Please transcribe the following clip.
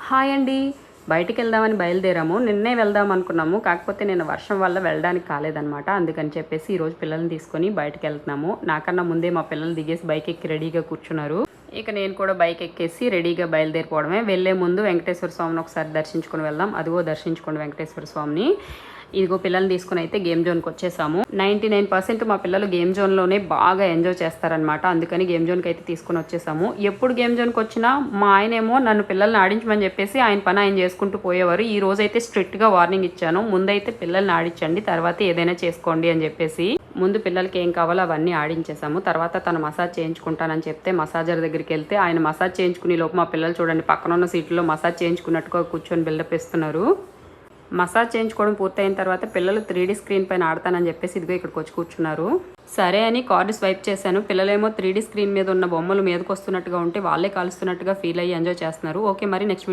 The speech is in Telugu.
హాయ్ అండి. బయటికి వెళ్దామని బయలుదేరాము. నిన్నే వెళ్దాం అనుకున్నాము. కాకపోతే నేను వర్షం వల్ల వెళ్ళడానికి కాలేదనమాట. అందుకని చెప్పేసి ఈరోజు పిల్లల్ని తీసుకొని బయటకు వెళ్తున్నాము. నాకన్నా ముందే మా పిల్లలు దిగేసి బైక్ ఎక్కి రెడీగా కూర్చున్నారు. ఇక నేను కూడా బైక్ ఎక్కేసి రెడీగా బయలుదేరిపోవడమే. వెళ్లే ముందు వెంకటేశ్వర స్వామిని ఒకసారి దర్శించుకొని వెళ్దాం. అదిగో దర్శించుకోండి వెంకటేశ్వర స్వామిని. ఇదిగో పిల్లల్ని తీసుకుని అయితే గేమ్ జోన్కి వచ్చేసాము. 99% మా పిల్లలు గేమ్ జోన్లోనే బాగా ఎంజాయ్ చేస్తారనమాట. అందుకని గేమ్ జోన్కి అయితే తీసుకుని వచ్చేసాము. ఎప్పుడు గేమ్ జోన్కి వచ్చినా మా ఆయనేమో నన్ను పిల్లల్ని ఆడించమని చెప్పేసి ఆయన పని ఆయన చేసుకుంటూ పోయేవారు. ఈ రోజు అయితే స్ట్రిక్ట్గా వార్నింగ్ ఇచ్చాను. ముందైతే పిల్లల్ని ఆడించండి, తర్వాత ఏదైనా చేసుకోండి అని చెప్పేసి. ముందు పిల్లలకి ఏం కావాలో అవన్నీ ఆడించేసాము. తర్వాత తను మసాజ్ చేయించుకుంటానని చెప్తే మసాజర్ దగ్గరికి వెళ్తే ఆయన మసాజ్ చేయించుకునే లోపు మా పిల్లలు చూడండి పక్కన ఉన్న సీట్లో మసాజ్ చేయించుకున్నట్టుగా కూర్చొని బిల్డప్ ఇస్తున్నారు. మసాజ్ చేయించుకోవడం పూర్తయిన తర్వాత పిల్లలు 3D స్క్రీన్ పైన ఆడతానని చెప్పేసి ఇదిగో ఇక్కడికి వచ్చి కూర్చున్నారు. సరే అని కార్డు స్వైప్ చేశాను. పిల్లలేమో 3D స్క్రీన్ మీద ఉన్న బొమ్మలు మీదకి వస్తున్నట్టుగా ఉంటే వాళ్ళే కాలుస్తున్నట్టుగా ఫీల్ అయ్యి ఎంజాయ్ చేస్తున్నారు. ఓకే, మరి నెక్స్ట్